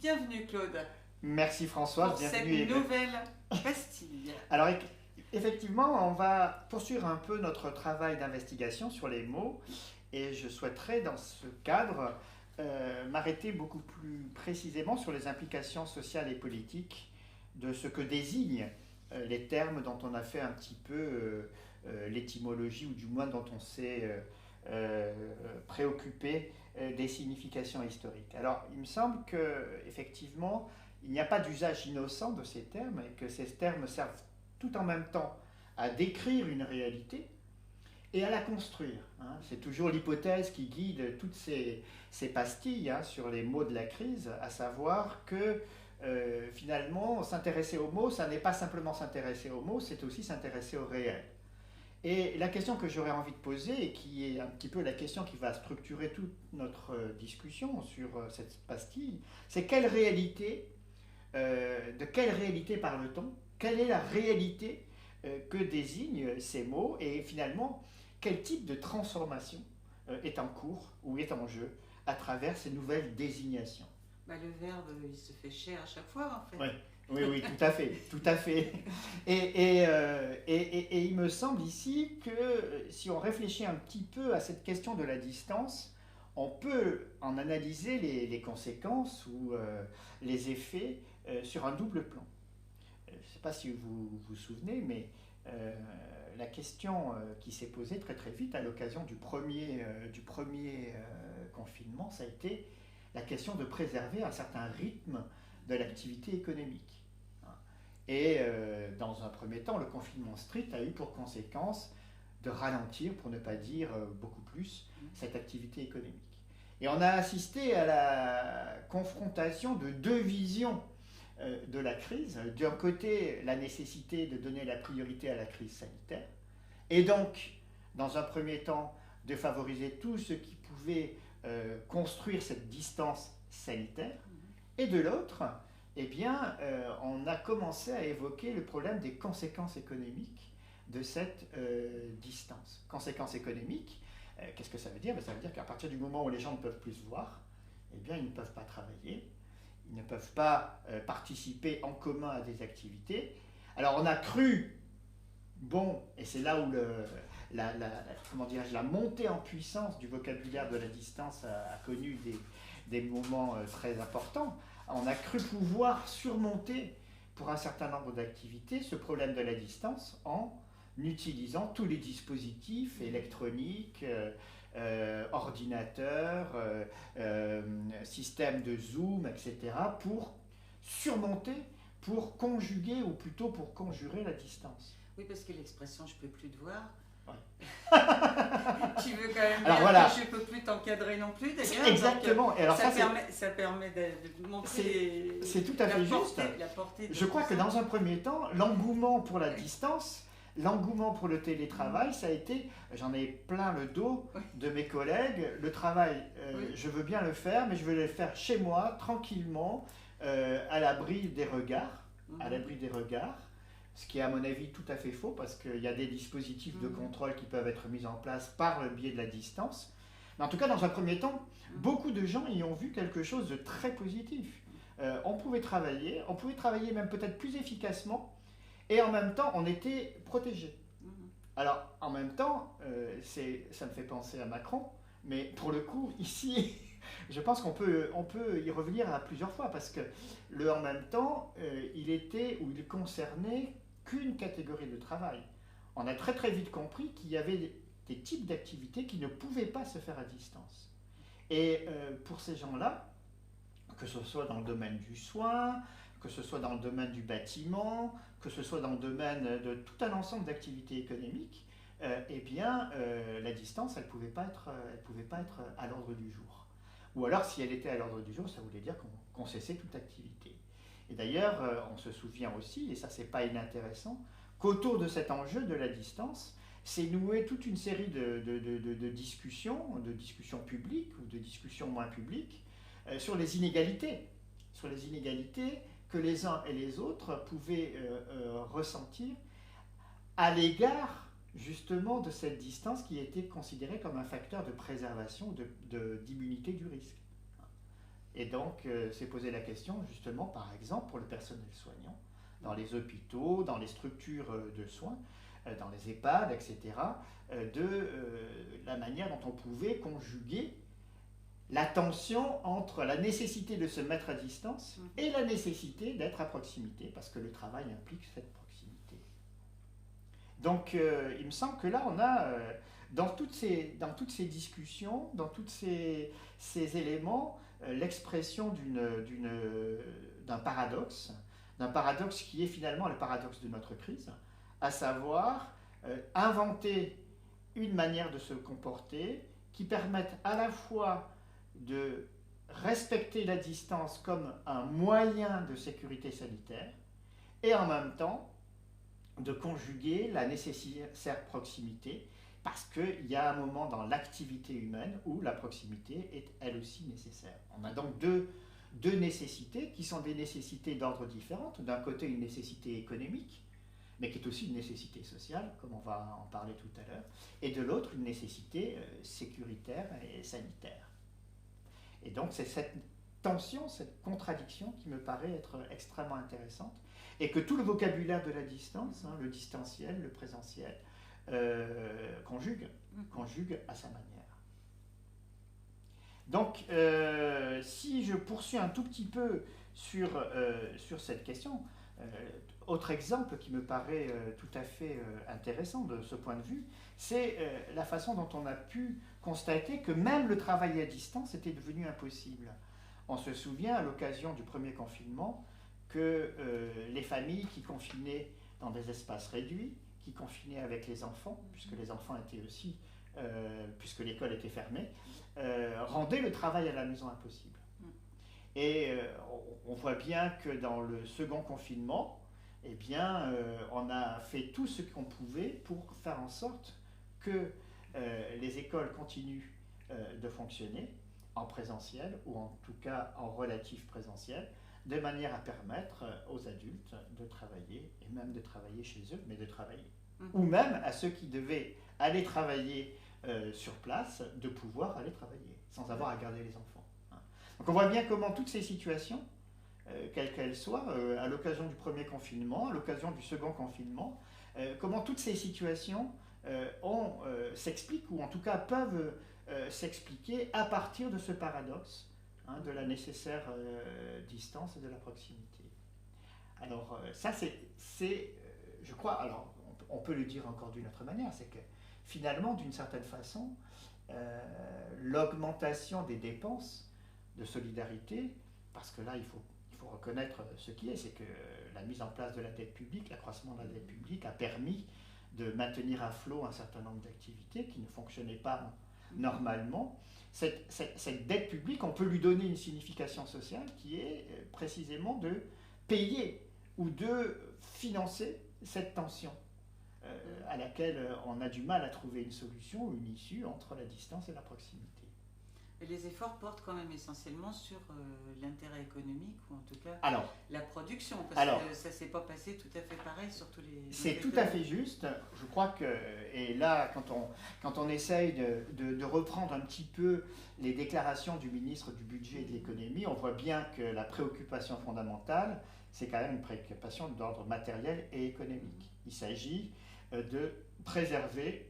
Bienvenue Claude Merci Françoise, pour cette bienvenue. nouvelle pastille. Alors effectivement, on va poursuivre un peu notre travail d'investigation sur les mots et je souhaiterais dans ce cadre m'arrêter beaucoup plus précisément sur les implications sociales et politiques de ce que désignent les termes dont on a fait un petit peu l'étymologie ou du moins dont on s'est préoccupé des significations historiques. Alors il me semble qu'effectivement il n'y a pas d'usage innocent de ces termes et que ces termes servent tout en même temps à décrire une réalité et à la construire. Hein. C'est toujours l'hypothèse qui guide toutes ces pastilles sur les mots de la crise, à savoir que finalement, s'intéresser aux mots, ça n'est pas simplement s'intéresser aux mots, c'est aussi s'intéresser au réel. Et la question que j'aurais envie de poser, et qui est un petit peu la question qui va structurer toute notre discussion sur cette pastille, c'est de quelle réalité parle-t-on? Quelle est la réalité que désignent ces mots? Et finalement, quel type de transformation est en cours ou est en jeu à travers ces nouvelles désignations? Le verbe, il se fait cher à chaque fois, en fait. Ouais. Oui, tout à fait, tout à fait. Et il me semble ici que si on réfléchit un petit peu à cette question de la distance, on peut en analyser les conséquences ou les effets sur un double plan. Je ne sais pas si vous vous souvenez, mais la question qui s'est posée très très vite à l'occasion du premier confinement, ça a été la question de préserver un certain rythme de l'activité économique. Et dans un premier temps, le confinement strict a eu pour conséquence de ralentir, pour ne pas dire beaucoup plus, cette activité économique. Et on a assisté à la confrontation de deux visions de la crise. D'un côté, la nécessité de donner la priorité à la crise sanitaire, et donc, dans un premier temps, de favoriser tout ce qui pouvait construire cette distance sanitaire, et de l'autre, eh bien, on a commencé à évoquer le problème des conséquences économiques de cette distance. Conséquences économiques, qu'est-ce que ça veut dire? Ça veut dire qu'à partir du moment où les gens ne peuvent plus se voir, eh bien, ils ne peuvent pas travailler, ils ne peuvent pas participer en commun à des activités. Alors, on a cru, et c'est là où la montée en puissance du vocabulaire de la distance a connu des moments très importants. On a cru pouvoir surmonter pour un certain nombre d'activités ce problème de la distance en utilisant tous les dispositifs électroniques, ordinateurs, systèmes de Zoom, etc. pour surmonter, pour conjuguer ou plutôt pour conjurer la distance. Oui, parce que l'expression « je peux plus te voir », ouais. tu veux quand même alors, dire voilà. que je peux plus t'encadrer non plus, d'ailleurs. Exactement. Donc, et alors, ça permet de montrer c'est tout à fait juste. La portée je crois que dans un premier temps, l'engouement pour la distance, l'engouement pour le télétravail, ça a été, j'en ai plein le dos de mes collègues, le travail, je veux bien le faire, mais je veux le faire chez moi, tranquillement, à l'abri des regards, ce qui est à mon avis tout à fait faux, parce qu'il y a des dispositifs de contrôle qui peuvent être mis en place par le biais de la distance. Mais en tout cas, dans un premier temps, beaucoup de gens y ont vu quelque chose de très positif. On pouvait travailler même peut-être plus efficacement, et en même temps, on était protégé. Alors, en même temps, ça me fait penser à Macron, mais pour le coup, ici, je pense qu'on peut y revenir à plusieurs fois, parce que le en même temps, il concernait qu'une catégorie de travail. On a très très vite compris qu'il y avait des types d'activités qui ne pouvaient pas se faire à distance. Et pour ces gens-là, que ce soit dans le domaine du soin, que ce soit dans le domaine du bâtiment, que ce soit dans le domaine de tout un ensemble d'activités économiques, la distance, elle ne pouvait pas être à l'ordre du jour. Ou alors, si elle était à l'ordre du jour, ça voulait dire qu'on cessait toute activité. Et d'ailleurs, on se souvient aussi, et ça c'est pas inintéressant, qu'autour de cet enjeu de la distance, s'est nouée toute une série de discussions publiques ou de discussions moins publiques, sur les inégalités que les uns et les autres pouvaient ressentir à l'égard justement de cette distance qui était considérée comme un facteur de préservation, d'immunité du risque. Et donc, s'est posé la question, justement, par exemple, pour le personnel soignant, dans les hôpitaux, dans les structures de soins, dans les EHPAD, etc., de la manière dont on pouvait conjuguer la tension entre la nécessité de se mettre à distance et la nécessité d'être à proximité, parce que le travail implique cette proximité. Donc, il me semble que là, on a, dans toutes ces discussions, dans tous ces éléments, l'expression d'un paradoxe qui est finalement le paradoxe de notre crise, à savoir inventer une manière de se comporter qui permette à la fois de respecter la distance comme un moyen de sécurité sanitaire et en même temps de conjuguer la nécessaire proximité, parce qu'il y a un moment dans l'activité humaine où la proximité est elle aussi nécessaire. On a donc deux nécessités qui sont des nécessités d'ordre différentes. D'un côté, une nécessité économique, mais qui est aussi une nécessité sociale, comme on va en parler tout à l'heure, et de l'autre, une nécessité sécuritaire et sanitaire. Et donc, c'est cette tension, cette contradiction qui me paraît être extrêmement intéressante, et que tout le vocabulaire de la distance, le distanciel, le présentiel, conjugue à sa manière. Donc, si je poursuis un tout petit peu sur cette question, autre exemple qui me paraît tout à fait intéressant de ce point de vue, c'est la façon dont on a pu constater que même le travail à distance était devenu impossible. On se souvient, à l'occasion du premier confinement, que les familles qui confinaient dans des espaces réduits, qui confinaient avec les enfants, puisque les enfants étaient aussi, puisque l'école était fermée, rendaient le travail à la maison impossible. Et on voit bien que dans le second confinement, eh bien, on a fait tout ce qu'on pouvait pour faire en sorte que les écoles continuent de fonctionner en présentiel, ou en tout cas en relatif présentiel, de manière à permettre aux adultes de travailler, et même de travailler chez eux, mais de travailler. Ou même à ceux qui devaient aller travailler sur place, de pouvoir aller travailler, sans avoir à garder les enfants. Donc on voit bien comment toutes ces situations, quelles qu'elles soient, à l'occasion du premier confinement, à l'occasion du second confinement, comment toutes ces situations s'expliquent, ou en tout cas peuvent s'expliquer à partir de ce paradoxe de la nécessaire distance et de la proximité. Alors ça c'est je crois, alors on peut le dire encore d'une autre manière, c'est que finalement, d'une certaine façon, l'augmentation des dépenses de solidarité, parce que là il faut reconnaître ce qui est, c'est que la mise en place de la dette publique, l'accroissement de la dette publique a permis de maintenir à flot un certain nombre d'activités qui ne fonctionnaient pas normalement. Cette dette publique, on peut lui donner une signification sociale qui est précisément de payer ou de financer cette tension à laquelle on a du mal à trouver une solution ou une issue entre la distance et la proximité. Et les efforts portent quand même essentiellement sur l'intérêt économique, ou en tout cas la production, parce que ça ne s'est pas passé tout à fait pareil sur tous les... C'est tout à fait juste. Je crois que, et là, quand on essaye de reprendre un petit peu les déclarations du ministre du Budget et de l'Économie, on voit bien que la préoccupation fondamentale, c'est quand même une préoccupation d'ordre matériel et économique. Il s'agit de préserver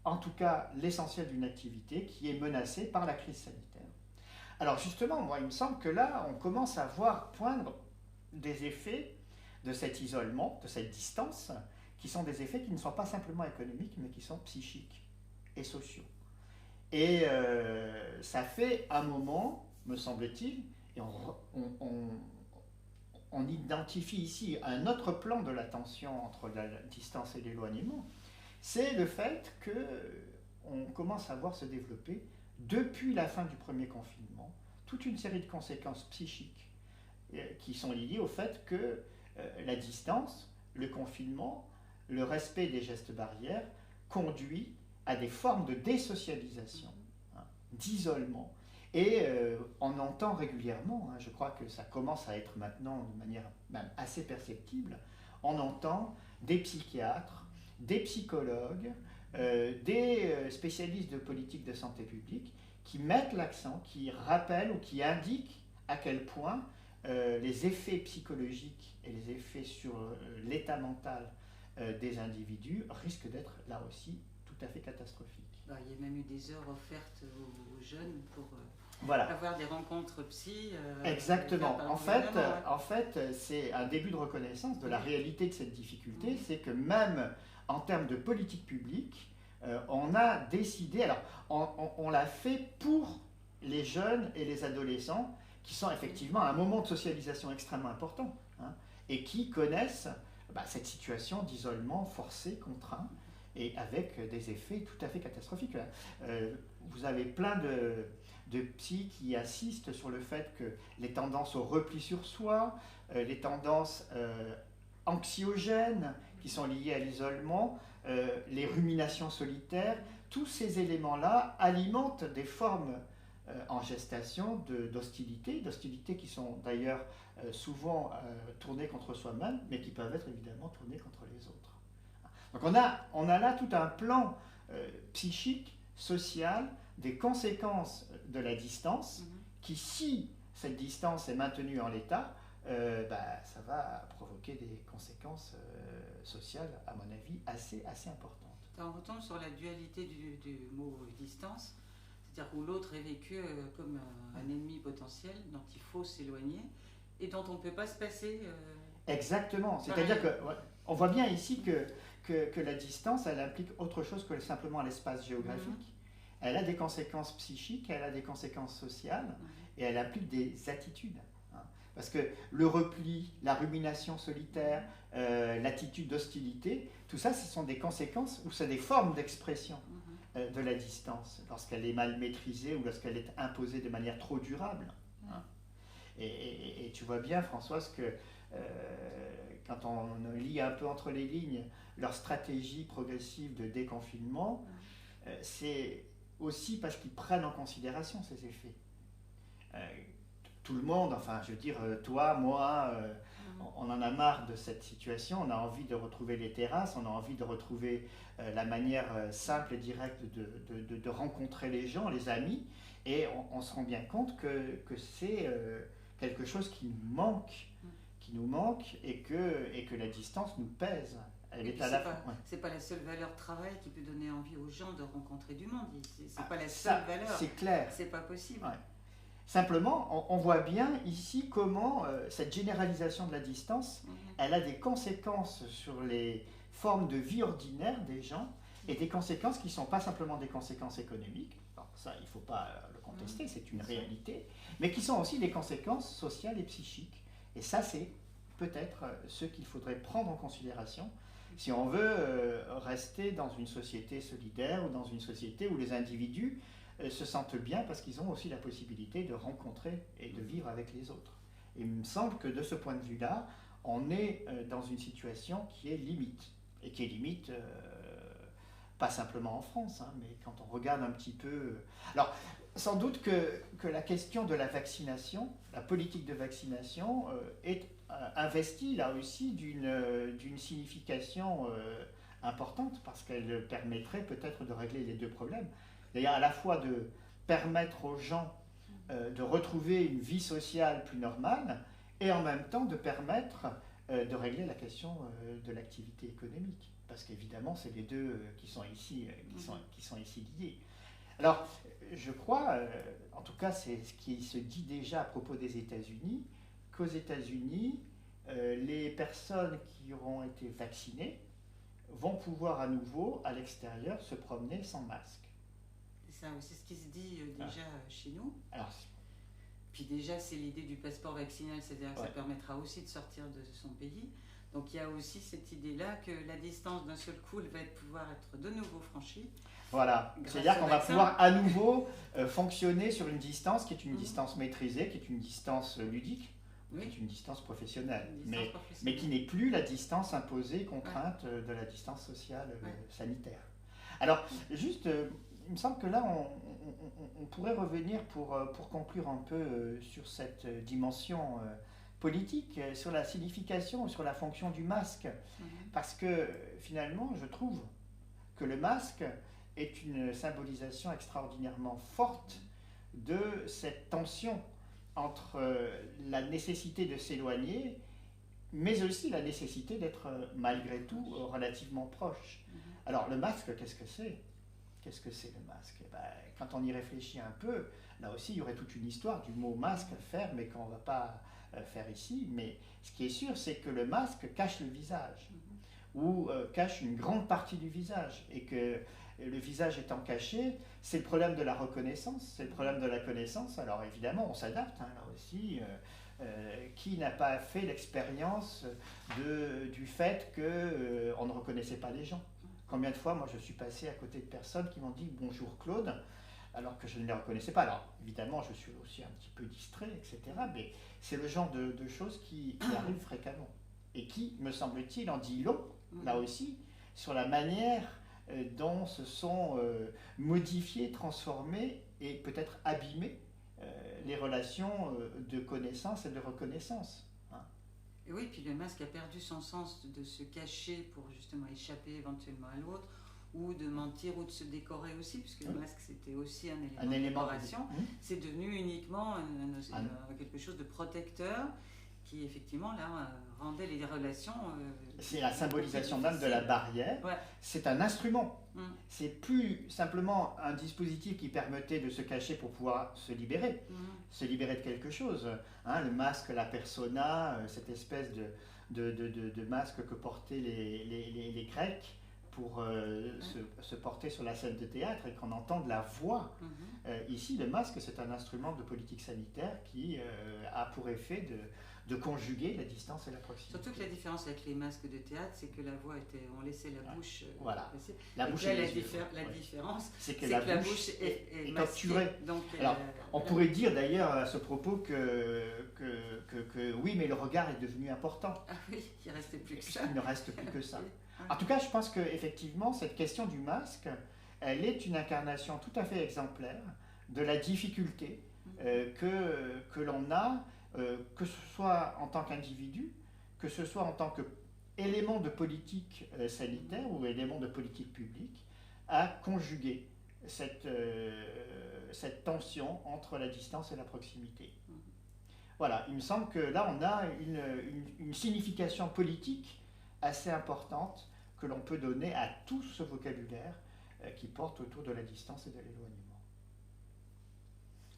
en tout cas l'essentiel d'une activité qui est menacée par la crise sanitaire. Alors justement, moi, il me semble que là, on commence à voir poindre des effets de cet isolement, de cette distance, qui sont des effets qui ne sont pas simplement économiques, mais qui sont psychiques et sociaux. Et ça fait un moment, me semble-t-il, et on identifie ici un autre plan de la tension entre la distance et l'éloignement, c'est le fait qu'on commence à voir se développer, depuis la fin du premier confinement, toute une série de conséquences psychiques qui sont liées au fait que la distance, le confinement, le respect des gestes barrières conduit à des formes de désocialisation, d'isolement. Et on entend régulièrement, je crois que ça commence à être maintenant de manière même assez perceptible, on entend des psychiatres, des psychologues, des spécialistes de politique de santé publique qui mettent l'accent, qui rappellent ou qui indiquent à quel point les effets psychologiques et les effets sur l'état mental des individus risquent d'être là aussi tout à fait catastrophiques. Il y a même eu des heures offertes aux jeunes pour avoir des rencontres psy. Exactement. En fait, c'est un début de reconnaissance de la réalité de cette difficulté, c'est que même en termes de politique publique, on a décidé, alors on l'a fait pour les jeunes et les adolescents qui sont effectivement à un moment de socialisation extrêmement important et qui connaissent cette situation d'isolement forcé, contraint, et avec des effets tout à fait catastrophiques. Vous avez plein de psys qui insistent sur le fait que les tendances au repli sur soi, les tendances anxiogènes qui sont liées à l'isolement, les ruminations solitaires, tous ces éléments-là alimentent des formes en gestation d'hostilité qui sont d'ailleurs souvent tournées contre soi-même, mais qui peuvent être évidemment tournées contre les autres. Donc on a là tout un plan psychique, social, des conséquences de la distance, qui, si cette distance est maintenue en l'état, ça va provoquer des conséquences sociales, à mon avis, assez importantes. On retombe sur la dualité du mot distance, c'est-à-dire où l'autre est vécu comme un ennemi potentiel dont il faut s'éloigner et dont on ne peut pas se passer. Exactement, c'est-à-dire qu'on voit bien ici que la distance, elle implique autre chose que simplement l'espace géographique. Elle a des conséquences psychiques, elle a des conséquences sociales, et elle implique des attitudes. Parce que le repli, la rumination solitaire, l'attitude d'hostilité, tout ça, ce sont des conséquences ou c'est des formes d'expression de la distance, lorsqu'elle est mal maîtrisée ou lorsqu'elle est imposée de manière trop durable. Et tu vois bien, Françoise, que quand on lit un peu entre les lignes leur stratégie progressive de déconfinement, c'est aussi parce qu'ils prennent en considération ces effets. Tout le monde, enfin je veux dire, toi, moi, on en a marre de cette situation, on a envie de retrouver les terrasses, on a envie de retrouver la manière simple et directe de rencontrer les gens, les amis, et on se rend bien compte que c'est quelque chose qui nous manque et que la distance nous pèse. C'est pas la seule valeur travail qui peut donner envie aux gens de rencontrer du monde. C'est pas la seule valeur. C'est clair. C'est pas possible. Simplement, on voit bien ici comment cette généralisation de la distance, elle a des conséquences sur les formes de vie ordinaire des gens et des conséquences qui ne sont pas simplement des conséquences économiques. Alors ça, il ne faut pas le contester, c'est une réalité, mais qui sont aussi des conséquences sociales et psychiques. Et ça, c'est peut-être ce qu'il faudrait prendre en considération si on veut rester dans une société solidaire ou dans une société où les individus se sentent bien parce qu'ils ont aussi la possibilité de rencontrer et de vivre avec les autres. Et il me semble que de ce point de vue-là, on est dans une situation qui est limite. Et qui est limite, pas simplement en France, mais quand on regarde un petit peu... Alors, sans doute que la question de la vaccination, la politique de vaccination, est investie là aussi d'une signification importante parce qu'elle permettrait peut-être de régler les deux problèmes. C'est-à-dire à la fois de permettre aux gens de retrouver une vie sociale plus normale et en même temps de permettre de régler la question de l'activité économique. Parce qu'évidemment, c'est les deux qui sont ici liés. Alors, je crois, en tout cas c'est ce qui se dit déjà à propos des États-Unis, qu'aux États-Unis, les personnes qui auront été vaccinées vont pouvoir à nouveau, à l'extérieur, se promener sans masque. C'est ce qui se dit déjà chez nous. Puis déjà, c'est l'idée du passeport vaccinal, c'est-à-dire que ça permettra aussi de sortir de son pays. Donc il y a aussi cette idée-là que la distance d'un seul coup va pouvoir être de nouveau franchie. Voilà, c'est-à-dire qu'on va pouvoir à nouveau fonctionner sur une distance qui est une distance maîtrisée, qui est une distance ludique, qui est une distance professionnelle, mais qui n'est plus la distance imposée, contrainte de la distance sociale sanitaire. Alors, juste... il me semble que là, on pourrait revenir pour conclure un peu sur cette dimension politique, sur la signification, sur la fonction du masque. Parce que finalement, je trouve que le masque est une symbolisation extraordinairement forte de cette tension entre la nécessité de s'éloigner, mais aussi la nécessité d'être malgré tout relativement proche. Alors le masque, qu'est-ce que c'est? Qu'est-ce que c'est le masque? Quand on y réfléchit un peu, là aussi il y aurait toute une histoire du mot masque à faire, mais qu'on ne va pas faire ici. Mais ce qui est sûr, c'est que le masque cache le visage, ou cache une grande partie du visage, et que le visage étant caché, c'est le problème de la reconnaissance, c'est le problème de la connaissance. Alors évidemment, on s'adapte, hein, là aussi. Qui n'a pas fait l'expérience du fait qu'on ne reconnaissait pas les gens? Combien de fois, moi, je suis passé à côté de personnes qui m'ont dit « Bonjour Claude », alors que je ne les reconnaissais pas. Alors, évidemment, je suis aussi un petit peu distrait, etc. Mais c'est le genre de choses qui arrivent fréquemment. Et qui, me semble-t-il, en dit long, là aussi, sur la manière dont se sont modifiées, transformées et peut-être abîmées les relations de connaissance et de reconnaissance. Et oui, puis le masque a perdu son sens de se cacher pour justement échapper éventuellement à l'autre, ou de mentir ou de se décorer aussi, puisque le masque c'était aussi un élément de décoration. C'est devenu uniquement quelque chose de protecteur qui effectivement là rendait les relations... c'est la symbolisation même de la barrière. Ouais. C'est un instrument. C'est plus simplement un dispositif qui permettait de se cacher pour pouvoir se libérer de quelque chose. Hein, le masque, la persona, cette espèce de masque que portaient les Grecs pour se porter sur la scène de théâtre et qu'on entende la voix. Ici, le masque, c'est un instrument de politique sanitaire qui a pour effet de conjuguer la distance et la proximité. Surtout que la différence avec les masques de théâtre, c'est que la voix on laissait la bouche voilà. passer. La bouche et la différence, c'est que la bouche est torturée. Donc, alors, on pourrait dire d'ailleurs à ce propos que oui, mais le regard est devenu important. Ah oui, il ne restait plus que ça. Il ne reste plus que ça. En tout cas, je pense qu'effectivement, cette question du masque, elle est une incarnation tout à fait exemplaire de la difficulté que l'on a, que ce soit en tant qu'individu, que ce soit en tant qu'élément de politique sanitaire ou élément de politique publique, à conjuguer cette tension entre la distance et la proximité. Voilà, il me semble que là, on a une signification politique assez importante que l'on peut donner à tout ce vocabulaire qui porte autour de la distance et de l'éloignement.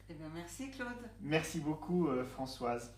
Eh bien, merci Claude. Merci beaucoup Françoise.